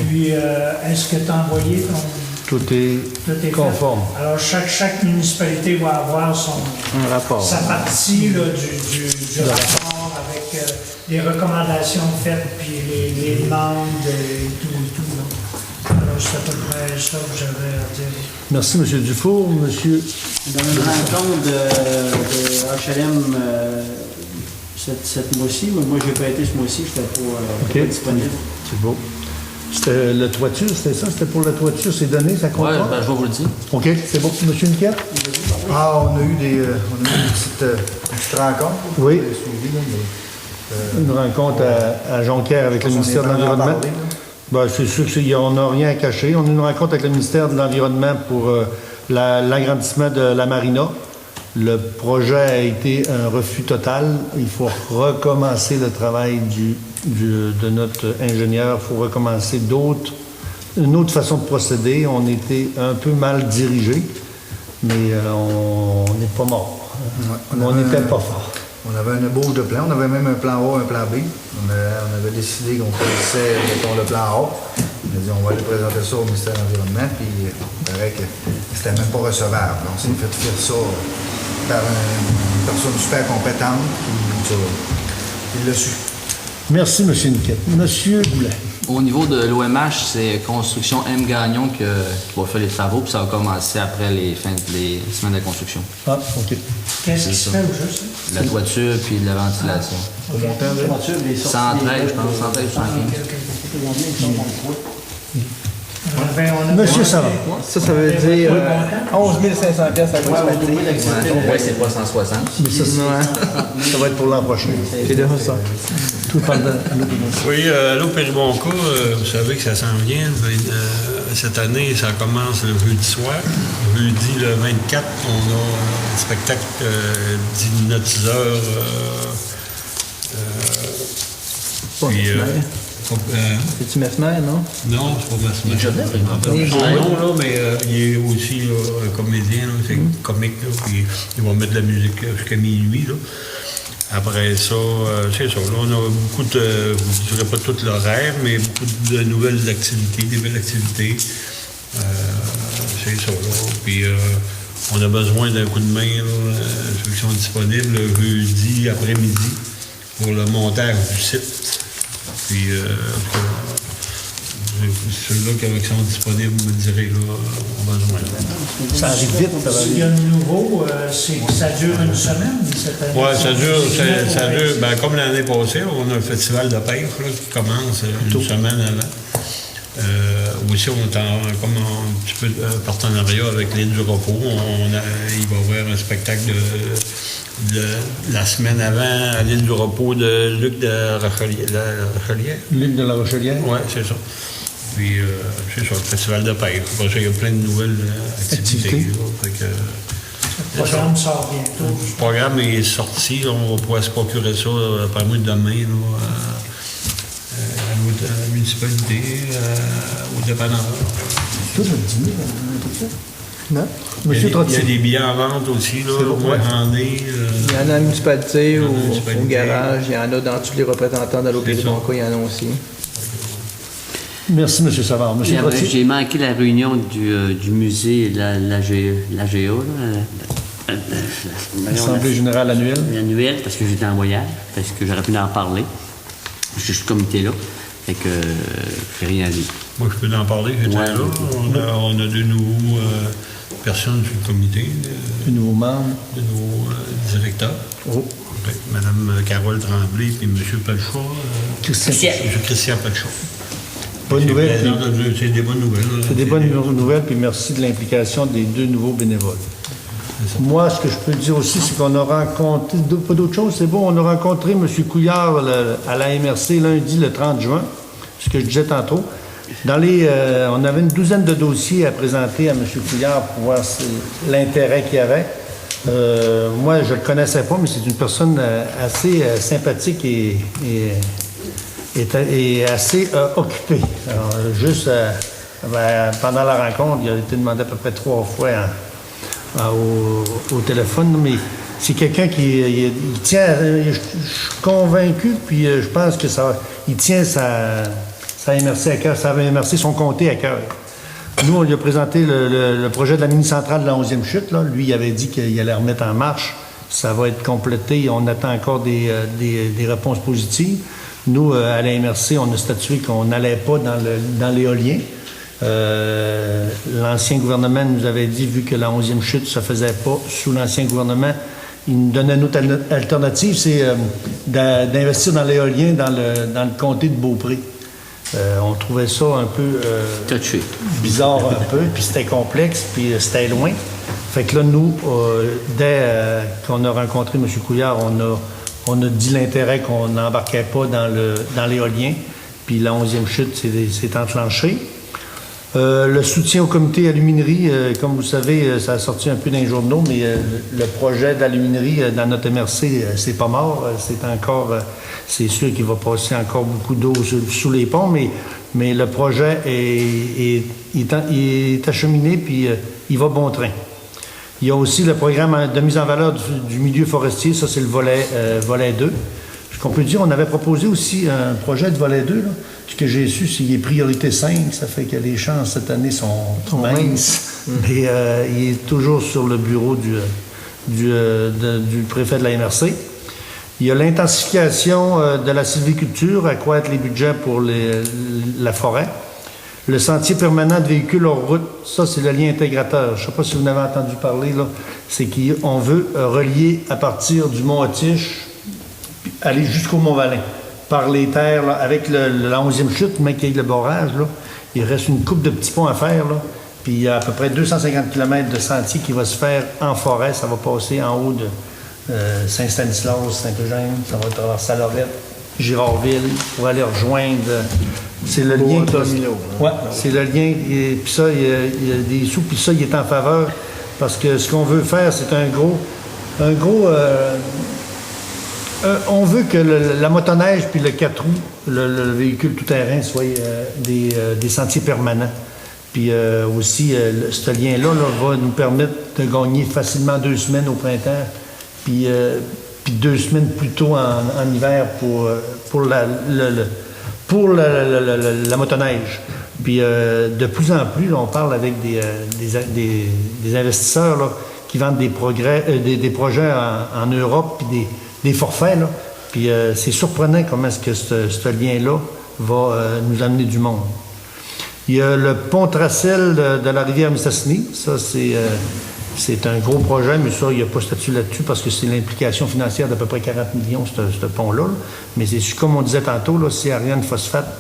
Puis, est-ce que tu as envoyé ton... Tout est fait? conforme. Alors, chaque municipalité va avoir Un rapport. sa partie là, du rapport avec les recommandations faites, puis les demandes et tout. Là. Alors, c'est à peu près ça que j'avais à dire. Merci, monsieur Dufour. Monsieur... Dans une rencontre de HLM cette mois-ci, moi, j'ai pas été ce mois-ci, je n'étais pas disponible. C'est beau. C'était la toiture, c'était ça? C'était pour la toiture, c'est donné, ça compte? Oui, ben, je vais vous le dire. OK, c'est bon. Monsieur Niquette? Ah, on a eu des petites rencontres. Oui. Suivies, là, mais, Une rencontre à Jonquière avec le ministère de l'Environnement. Ben, c'est sûr qu'on n'a rien à cacher. On a une rencontre avec le ministère de l'Environnement pour l'agrandissement de la marina. Le projet a été un refus total. Il faut recommencer le travail de notre ingénieur. Il faut recommencer une autre façon de procéder. On était un peu mal dirigé, mais on n'est pas mort. On n'était pas fort. On avait une ébauche de plan. On avait même un plan A, un plan B. On avait décidé qu'on choisissait, mettons, le plan A. On a dit, on va aller présenter ça au ministère de l'Environnement, puis il paraît que c'était même pas recevable. On s'est fait faire ça par une personne super compétente, puis il l'a su. Merci, M. Niquette. M. Goulet. Au niveau de l'OMH, c'est Construction M. Gagnon qui va faire les travaux, puis ça va commencer après les semaines de construction. Ah, OK. Qu'est-ce qui se fait au juste? La toiture puis la ventilation. Au montant de... 113, je pense, 113 ou 115. Monsieur Savard. Ça veut dire 11 500 pièces à cause Oui, c'est pas 160. Mais ça va être pour l'an prochain. C'est déjà ça. Tout pendant Oui, à l'eau Péribonca, vous savez que ça s'en vient. Cette année, ça commence le jeudi soir. Jeudi, le 24, on a un spectacle d'hypnotiseurs. C'est-tu Mesmer, non? Non, c'est pas Mesmer. Non, là, mais il est aussi un comédien, là, c'est comique, là, puis il va mettre de la musique jusqu'à minuit. Là. Après ça, c'est ça. Là, on a beaucoup de, je ne dirais pas tout l'horaire, mais beaucoup de nouvelles activités, des belles activités. C'est ça, là. Puis on a besoin d'un coup de main, là, ceux qui sont disponibles le jeudi après-midi pour le montage du site. Puis, ceux-là qui sont disponibles me diraient, là, on a besoin. Ça arrive vite, ça va Ce qu'il y a de nouveau, c'est que ça dure une semaine, cette année. Oui, ça dure. Ben, comme l'année passée, on a un festival de pêche là, qui commence une semaine avant. Aussi, on est comme un petit peu de partenariat avec l'île du repos. Il va y avoir un spectacle de la semaine avant à l'île du repos de Luc de la Rochelière. Luc de la Rochelière? Oui, c'est ça. Puis, c'est ça, le festival de pêche. Il y a plein de nouvelles activités. Le programme sort bientôt. Le programme est sorti. On va pouvoir se procurer ça par moi demain là, à la municipalité, au dépanneur. Tout le dîner, tout ça? Non? Il Monsieur y a Trottier. des billets en vente aussi, là, au mois Il y en a à la municipalité, au garage, il y en a dans tous les représentants de l'Opéry-Bonca, il y en a aussi. Merci, M. Savard. M. Trottier. J'ai manqué la réunion du musée, l'AGA, L'Assemblée générale annuelle. l'annuel, parce que j'étais en voyage, parce que j'aurais pu en parler. Je suis ce comité-là, fait que j'ai rien dit. Moi, je peux en parler, j'étais Ouais. là. On a de nouveaux personnes sur le comité, De nouveaux membres. de nouveaux directeurs. Oh. Mme Carole Tremblay et M. Pelchot. Christian. M. Christian Pelchot. Bonne nouvelle. C'est des bonnes nouvelles. C'est des bonnes nouvelles, puis merci de l'implication des deux nouveaux bénévoles. Moi, ce que je peux dire aussi, c'est qu'on a rencontré, pas d'autre chose, c'est bon, on a rencontré M. Couillard à la MRC lundi, le 30 juin, ce que je disais tantôt. On avait une douzaine de dossiers à présenter à M. Couillard pour voir l'intérêt qu'il y avait. Moi, je ne le connaissais pas, mais c'est une personne assez sympathique et assez occupée. Alors, juste pendant la rencontre, il a été demandé à peu près 3 fois au téléphone, mais c'est quelqu'un qui il tient, je suis convaincu, puis je pense que il tient sa MRC à cœur, ça va MRC son comté à cœur. Nous, on lui a présenté le projet de la mini-centrale de la 11e chute. Là. Lui, il avait dit qu'il allait remettre en marche. Ça va être complété. On attend encore des réponses positives. Nous, à la MRC, on a statué qu'on n'allait pas dans l'éolien. L'ancien gouvernement nous avait dit, vu que la 11e chute ne se faisait pas sous l'ancien gouvernement, il nous donnait une autre alternative, c'est d'investir dans l'éolien dans le comté de Beaupré. On trouvait ça un peu bizarre un peu, puis c'était complexe, puis c'était loin. Fait que là, nous, dès qu'on a rencontré M. Couillard, on a dit l'intérêt qu'on n'embarquait pas dans l'éolien, puis la 11e chute s'est enclenchée. Le soutien au comité aluminerie, comme vous savez, ça a sorti un peu dans les journaux, mais le projet d'aluminerie dans notre MRC, c'est pas mort. C'est sûr qu'il va passer encore beaucoup d'eau sous les ponts, mais le projet est acheminé, puis il va bon train. Il y a aussi le programme de mise en valeur du milieu forestier, ça c'est le volet 2. Ce qu'on peut dire, on avait proposé aussi un projet de volet 2, là. Ce que j'ai su, c'est qu'il est priorité 5, ça fait que les chances cette année sont minces. Mais il est toujours sur le bureau du préfet de la MRC. Il y a l'intensification de la sylviculture, accroître les budgets pour la forêt. Le sentier permanent de véhicules hors route, ça c'est le lien intégrateur. Je ne sais pas si vous en avez entendu parler, là. C'est qu'on veut relier à partir du Mont-Otiche, aller jusqu'au Mont-Valin, par les terres, là, avec la 11e chute, mais qu'il y ait le barrage, là, il reste une coupe de petits ponts à faire, là. Puis il y a à peu près 250 km de sentier qui va se faire en forêt. Ça va passer en haut de Saint-Stanislas, Saint-Eugène, ça va traverser Lorette, Girardville, pour aller rejoindre. C'est le lien. Oui, c'est le lien. Puis ça, il y a des sous, puis ça, il est en faveur. Parce que ce qu'on veut faire, c'est un gros. On veut que la motoneige puis le 4 roues, le véhicule tout-terrain, soient des sentiers permanents. Puis aussi, ce lien-là va nous permettre de gagner facilement 2 semaines au printemps, puis 2 semaines plus tôt en hiver pour la motoneige. Puis de plus en plus, là, on parle avec des investisseurs là, qui vendent des projets en Europe, puis des forfaits. Là. Puis c'est surprenant comment est-ce que ce lien-là va nous amener du monde. Il y a le pont Tracel de la rivière Mistassini. Ça, c'est un gros projet, mais ça, il n'y a pas statut là-dessus parce que c'est l'implication financière d'à peu près 40 millions, ce pont-là. Là. Mais c'est comme on disait tantôt, là, si Ariane Phosphate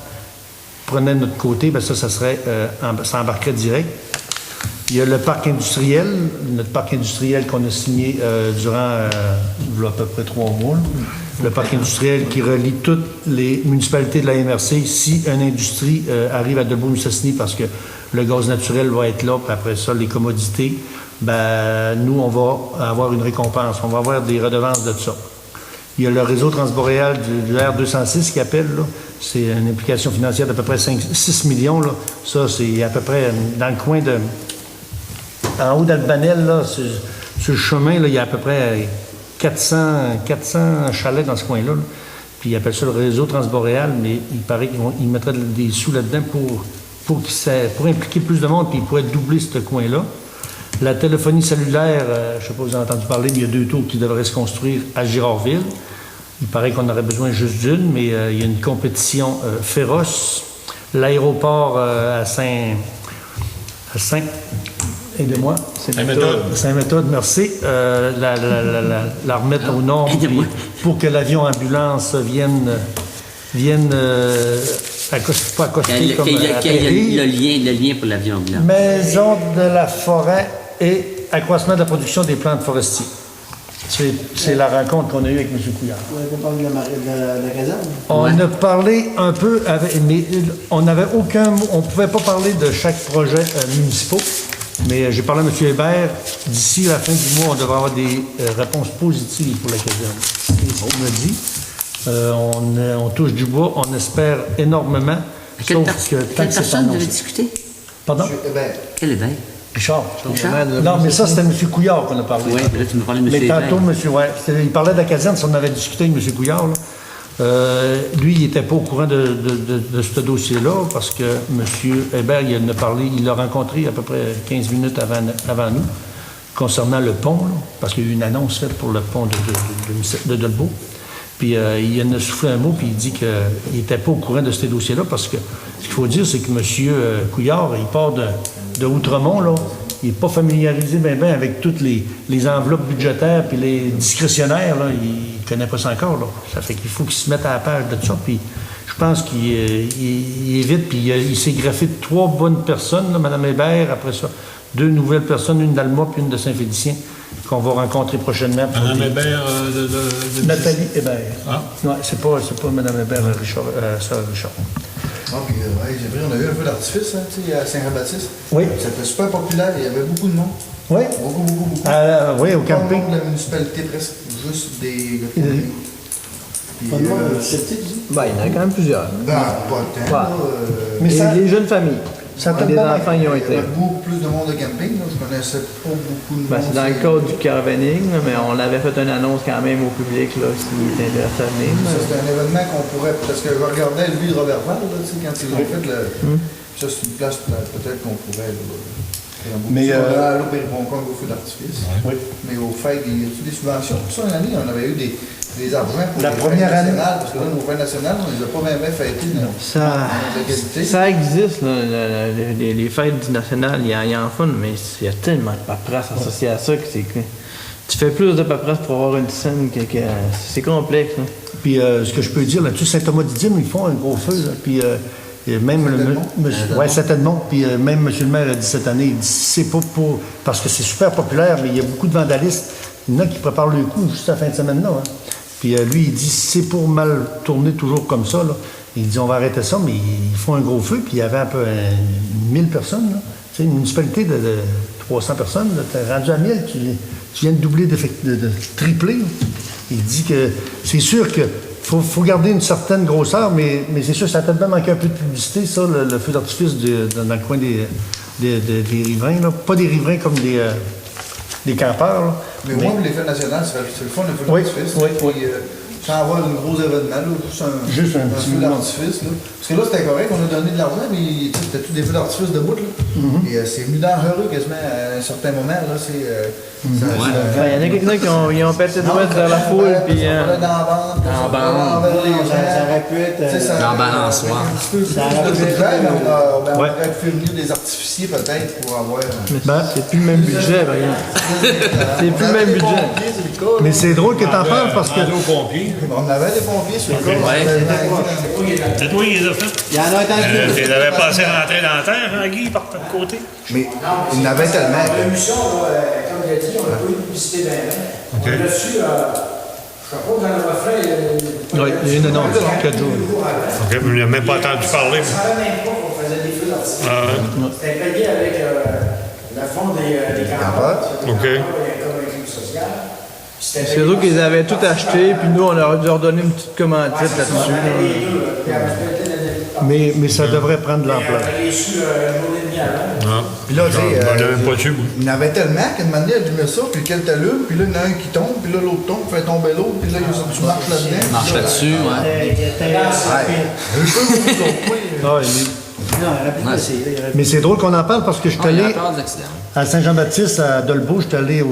prenait de notre côté, bien ça serait, ça embarquerait direct. Il y a le parc industriel, notre parc industriel qu'on a signé durant il y a à peu près 3 mois. Là. Le parc industriel qui relie toutes les municipalités de la MRC si une industrie arrive à Delbourg-Mistassini parce que le gaz naturel va être là, puis après ça, les commodités, ben nous, on va avoir une récompense. On va avoir des redevances de ça. Il y a le réseau transboréal du R206 qui appelle, là. C'est une implication financière d'à peu près 6 millions. Là. Ça, c'est à peu près dans le coin de... En haut d'Albanel, là, sur le chemin, là, il y a à peu près 400 chalets dans ce coin-là. Là. Puis ils appellent ça le réseau transboréal, mais il paraît qu'ils mettraient des sous là-dedans pour impliquer plus de monde, puis ils pourraient doubler ce coin-là. La téléphonie cellulaire, je ne sais pas si vous avez entendu parler, mais il y a 2 tours qui devraient se construire à Girardville. Il paraît qu'on aurait besoin juste d'une, mais il y a une compétition féroce. L'aéroport à aidez-moi. Saint-Méthode, merci. La remettre aux normes pour que l'avion ambulance vienne pas accoster comme le lien pour l'avion ambulance. Maison de la forêt et accroissement de la production des plantes forestiers. C'est la rencontre qu'on a eue avec M. Couillard. Vous avez parlé de la caserne? On a parlé un peu, mais on n'avait aucun mot. On ne pouvait pas parler de chaque projet municipal. Mais j'ai parlé à M. Hébert. D'ici la fin du mois, on devrait avoir des réponses positives pour la caserne. On me dit. On touche du bois. On espère énormément. Quelle personne devait discuter? Pardon? Quel Hébert? Richard. Non, mais ça, c'était M. Couillard qu'on a parlé. Oui, là, tu me parlais de M. Mais tantôt, il parlait de la caserne, si on avait discuté avec M. Couillard. Là. Lui, il n'était pas au courant de ce dossier-là, parce que M. Hébert, il en a parlé, il l'a rencontré à peu près 15 minutes avant nous, concernant le pont, là, parce qu'il y a eu une annonce faite pour le pont de Delbourg. Puis il en a soufflé un mot, puis il dit qu'il n'était pas au courant de ce dossier-là, parce que ce qu'il faut dire, c'est que M. Couillard, il part de Outremont, là, il n'est pas familiarisé bien avec toutes les enveloppes budgétaires puis les discrétionnaires, là, il ne connaît pas ça encore. Là. Ça fait qu'il faut qu'il se mette à la page de ça. Puis je pense qu'il est vite, puis il s'est greffé de 3 bonnes personnes, là, Mme Hébert, après ça, 2 nouvelles personnes, une d'Alma puis une de Saint-Félicien, qu'on va rencontrer prochainement. Mme Hébert de Nathalie Hébert. Ah. Non, c'est pas Mme Hébert, Sœur Richard. Ah, puis j'ai pris, on a eu un peu d'artifice à Saint-Jean-Baptiste. Oui. C'était super populaire, il y avait beaucoup de monde. Oui. Beaucoup. Oui, au camping. Pas le monde de la municipalité, presque juste des gars. Pas de monde, c'est petit, Ben, il y en a quand même plusieurs. Pas tant. Mais les jeunes familles. Les enfants y ont été. Il y a beaucoup plus de monde de camping. Là. Je connaissais pas beaucoup de monde. C'est dans le cadre du caravaning, là, mais on avait fait une annonce quand même au public là, s'il était intéressé à venir. Ça, c'est un événement qu'on pourrait. Parce que je regardais le de Robertval, quand ils ont fait le. Ça, c'est une place peut-être qu'on pourrait. Mais à l'eau Périboncourt, au feu d'artifice. Oui. Mais au fait, il y a des subventions. Pour ça, une année, on avait eu des argents pour la les première fêtes année. nationales. Parce que là, nos fêtes nationales, on les a pas même fêtées de qualité. Ça existe, là, les fêtes du national, il y a en fun, mais il y a tellement de paperasse associée à ça que c'est que tu fais plus de paperasse pour avoir une scène que c'est complexe. Là. Puis ce que je peux dire là-dessus, Saint-Thomas-du-Dîme, ils font un gros feu. Là, puis même Saint-Edmond, puis même M. le maire a dit cette année, il dit c'est pas pour. Parce que c'est super populaire, mais il y a beaucoup de vandalistes. Il y en a qui préparent le coup juste à la fin de semaine là. Hein. Puis lui, il dit c'est pour mal tourner toujours comme ça. Là. Il dit on va arrêter ça, mais ils font un gros feu, puis il y avait un peu 1000 personnes. Là. Tu sais, une municipalité de 300 personnes, tu es rendu à 1000, tu viens de doubler, de tripler. Là. Il dit que c'est sûr que faut garder une certaine grosseur, mais c'est sûr que ça a peut-être manqué un peu de publicité, ça, le feu d'artifice dans le coin des riverains. Là. Pas des riverains comme des campeurs. Là. Mais moi, pour les fêtes nationales, c'est le fun, un feu d'artifice. Puis, sans avoir un gros événement, là, juste un petit feu d'artifice. Parce que là, c'était correct, on a donné de l'argent, mais c'était tous des feux d'artifice de bout. Là. Et c'est venu dangereux quasiment à un certain moment. Là, il y en a quelques-uns qui ont pété de droite vers la foule. Puis, En bande. Ça aurait pu être. En balançoire. On aurait pu venir des artificiers peut-être pour avoir. C'est plus le même budget, par exemple. C'est plus le même budget. Mais c'est drôle que tu en parles parce que. On avait des pompiers sur le corps. C'est toi qui les as fait? Il y en a un dans le Tu les avais passés rentrer dans la terre, hein, Guy, par ton côté? Mais il y en avait tellement. La mission, comme il a dit, on n'a pas eu de publicité d'un an. On a reçu, je ne sais pas, dans le reflet. Oui, il y a une annonce, 4 jours. OK, mais il n'a même pas entendu parler. On ne savait même pas qu'on faisait des feux d'artifice. C'était payé avec le fonds des campagnes. OK. Comme un crime social. C'est eux qu'ils avaient tout acheté, puis nous, on leur a dû leur donner une petite commandite là-dessus. Mais ça devrait prendre de l'ampleur. Puis là, tu sais, on l'a même pas su. il y en avait tellement qu'une manière, il allumait ça, puis lequel t'allume, puis là, il y en a un qui tombe, puis là, l'autre tombe, fait tomber l'autre, puis là, tu marches là-dedans. Marche là-dessus, Mais c'est drôle qu'on en parle parce que je suis Il y a allé peur de l'accident. à Saint-Jean-Baptiste, à Dolbeau, je suis allé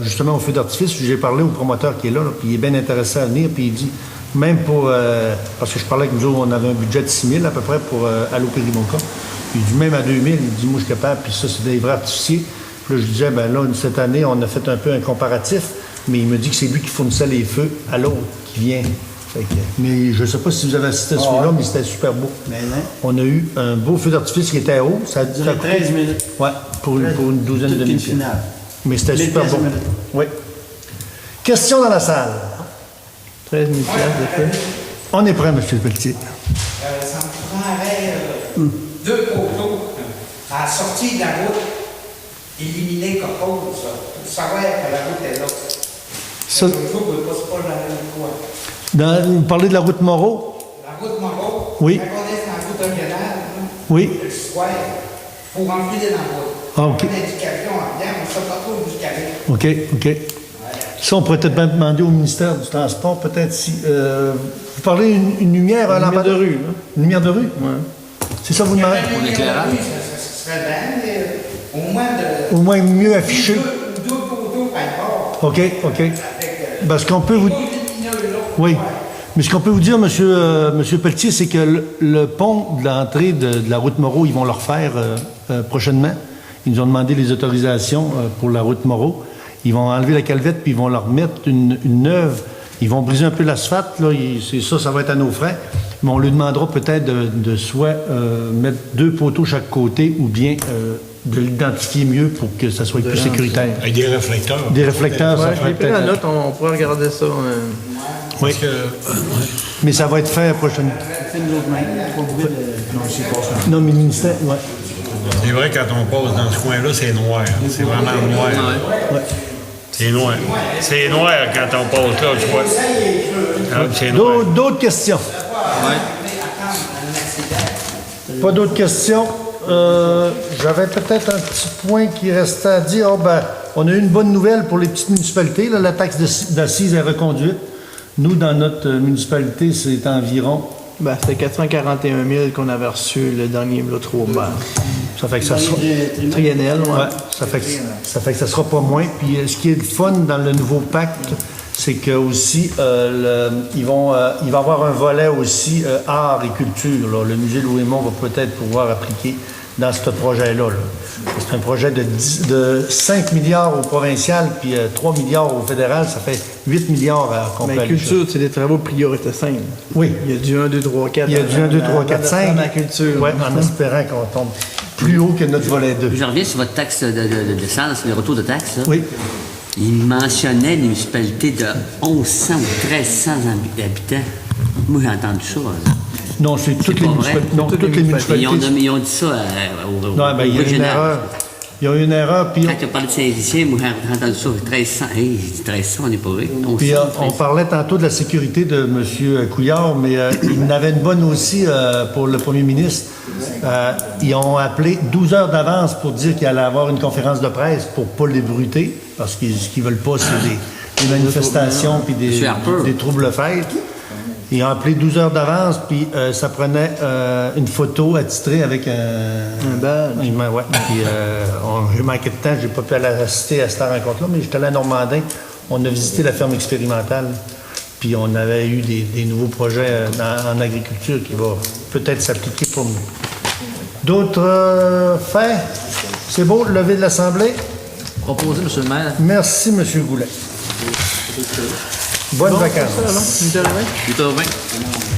justement au feu d'artifice, j'ai parlé au promoteur qui est là, puis il est bien intéressé à venir, puis il dit, même pour, parce que je parlais avec nous autres, on avait un budget de 6 000 à peu près pour aller au Périboncourt, il dit même à 2 000, il dit, moi je suis capable, puis ça c'est des vrais artificiers. Puis là je disais, ben là, cette année, on a fait un peu un comparatif, mais il me dit que c'est lui qui fournissait les feux à l'autre qui vient. Fait que, mais je ne sais pas si vous avez assisté à celui-là, mais c'était super beau. On a eu un beau feu d'artifice qui était haut. Ça a duré 13 minutes. Oui, pour une douzaine de minutes. Mais c'était super beau. Oui. Question dans la salle. 13 000 de feu. On est prêt, M. Pelletier. Ça me prendrait 2 poteaux à la sortie de la route, éliminer Coco, pour savoir que la route est là. Ça, Il faut que passe pas dans le coin. vous parlez de la route Moreau? La route Moreau, Oui. quand on est dans la route régionale, Oui. le soir, il faut remplir dans la route. Ah, OK. On a une indication en bien, on ne sait pas trop où jusqu'à OK. Ça, on pourrait peut-être bien demander au ministère du Transport, peut-être si... vous parlez une lumière, un Lumière de lampadaire? rue. Une lumière de rue? Ouais. C'est ça vous demandez? Pour l'éclairage. Ça serait bien, mais au moins de... Au moins mieux affiché. 2 poteaux par bord. OK. Parce qu'on peut vous... Oui. Mais ce qu'on peut vous dire, Monsieur Pelletier, c'est que le pont de l'entrée de la route Moreau, ils vont le refaire prochainement. Ils nous ont demandé les autorisations pour la route Moreau. Ils vont enlever la calvette, puis ils vont leur mettre une neuve. Ils vont briser un peu l'asphalte. C'est ça va être à nos frais. Mais on lui demandera peut-être de soit mettre 2 poteaux chaque côté ou bien de l'identifier mieux pour que ça soit plus sécuritaire. Avec des réflecteurs. Des réflecteurs, ça Ouais, ferait j'ai pris la peut-être... note, on pourrait regarder ça. Oui. Mais ça va être fait prochainement. Non, mais le ministère, oui. C'est vrai, quand on passe dans ce coin-là, c'est noir. C'est vraiment noir. Ouais. C'est noir. C'est noir quand on passe là, tu vois. C'est noir. D'autres questions? Pas d'autres questions? j'avais peut-être un petit point qui restait à dire. On a eu une bonne nouvelle pour les petites municipalités. Là, la taxe d'assises est reconduite. Nous, dans notre municipalité, c'est environ... c'était 441 000 qu'on avait reçu le dernier l'autre mois. Ça fait que ça sera... Triennal, ouais. Ça fait que ça sera pas moins. Puis ce qui est le fun dans le nouveau pacte, c'est que aussi, il va y avoir un volet aussi art et culture. Là. Le musée Louis-Aymon va peut-être pouvoir appliquer dans ce projet-là. Là. C'est un projet de 5 milliards au provincial, puis 3 milliards au fédéral. Ça fait 8 milliards à compléter. Mais culture, c'est des travaux priorité 5. Oui. Il y a du 1, 2, 3, 4. Il y a du 1, 2, 3, 4, 5. Dans la culture. Oui, en espérant qu'on tombe plus haut que notre volet 2. Je reviens sur votre taxe d'essence, le retour de taxe. Là. Oui. Il mentionnait les municipalités de 1100 ou 1300 habitants. Moi, j'ai entendu ça. Non, c'est toutes les municipalités. Non, toutes les municipalités. Ils ont dit ça au non, il y a une erreur. Il y a une erreur. Puis quand tu as parlé de Saint-Lucien, moi, j'ai entendu ça. 1300. Hey, j'ai dit 1300, on n'est pas vrai. Puis on parlait tantôt de la sécurité de M. Couillard, mais il en avait une bonne aussi pour le premier ministre. Ils ont appelé 12 heures d'avance pour dire qu'il allait avoir une conférence de presse pour ne pas l'ébruiter, parce qu'ils ce qu'ils veulent pas, c'est des manifestations puis des troubles-fêtes. Ils ont appelé 12 heures d'avance, puis ça prenait une photo attitrée avec un badge. Ouais. Puis j'ai manqué de temps, j'ai pas pu aller assister à cette rencontre-là, mais j'étais allé à Normandin. On a visité la ferme expérimentale, puis on avait eu des nouveaux projets en agriculture qui vont peut-être s'appliquer pour nous. D'autres faits? C'est beau, lever de l'Assemblée? Proposé, M. le maire. Merci, M. Goulet. Bonnes vacances. 8h20. 8h20.